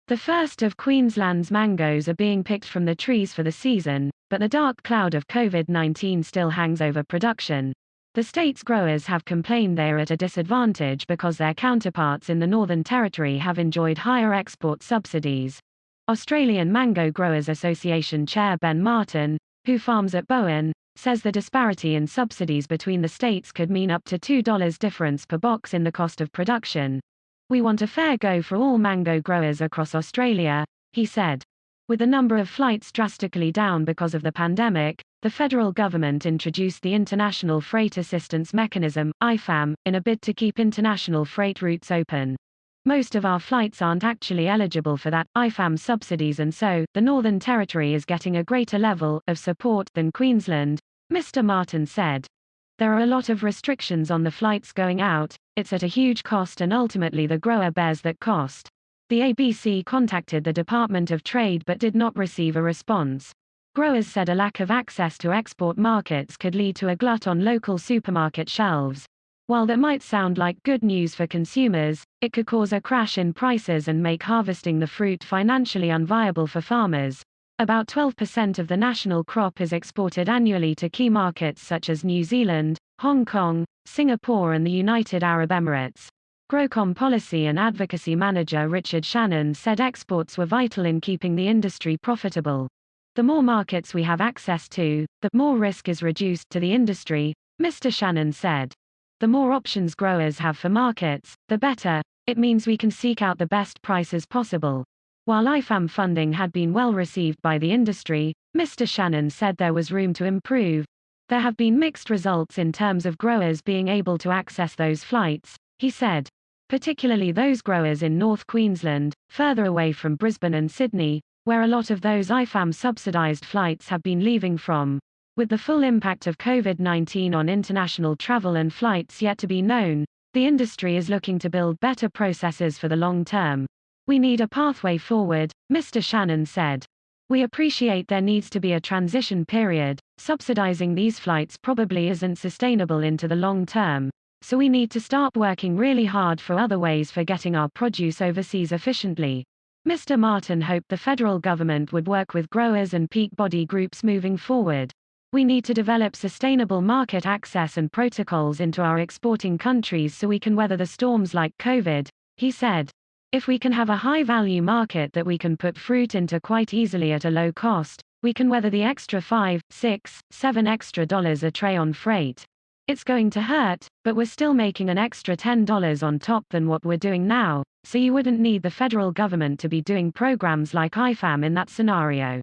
The first of Queensland's mangoes are being picked from the trees for the season, but the dark cloud of COVID-19 still hangs over production. The state's growers have complained they are at a disadvantage because their counterparts in the Northern Territory have enjoyed higher export subsidies. Australian Mango Growers Association Chair Ben Martin, who farms at Bowen, says the disparity in subsidies between the states could mean up to $2 difference per box in the cost of production. "We want a fair go for all mango growers across Australia," he said. With the number of flights drastically down because of the pandemic, the federal government introduced the International Freight Assistance Mechanism, IFAM, in a bid to keep international freight routes open. "Most of our flights aren't actually eligible for that IFAM subsidies, and so, the Northern Territory is getting a greater level of support than Queensland," Mr. Martin said. "There are a lot of restrictions on the flights going out, it's at a huge cost, and ultimately the grower bears that cost." The ABC contacted the Department of Trade but did not receive a response. Growers said a lack of access to export markets could lead to a glut on local supermarket shelves. While that might sound like good news for consumers, it could cause a crash in prices and make harvesting the fruit financially unviable for farmers. About 12% of the national crop is exported annually to key markets such as New Zealand, Hong Kong, Singapore and the United Arab Emirates. Growcom Policy and Advocacy Manager Richard Shannon said exports were vital in keeping the industry profitable. "The more markets we have access to, the more risk is reduced to the industry," Mr. Shannon said. "The more options growers have for markets, the better. It means we can seek out the best prices possible." While IFAM funding had been well received by the industry, Mr. Shannon said there was room to improve. "There have been mixed results in terms of growers being able to access those flights," he said. "Particularly those growers in North Queensland, further away from Brisbane and Sydney, where a lot of those IFAM subsidised flights have been leaving from." With the full impact of COVID-19 on international travel and flights yet to be known, the industry is looking to build better processes for the long term. "We need a pathway forward," Mr. Shannon said. "We appreciate there needs to be a transition period. Subsidizing these flights probably isn't sustainable into the long term. So we need to start working really hard for other ways for getting our produce overseas efficiently." Mr. Martin hoped the federal government would work with growers and peak body groups moving forward. "We need to develop sustainable market access and protocols into our exporting countries so we can weather the storms like COVID," he said. "If we can have a high-value market that we can put fruit into quite easily at a low cost, we can weather the extra $5, $6, $7 extra dollars a tray on freight. It's going to hurt, but we're still making an extra $10 on top than what we're doing now, so you wouldn't need the federal government to be doing programs like IFAM in that scenario."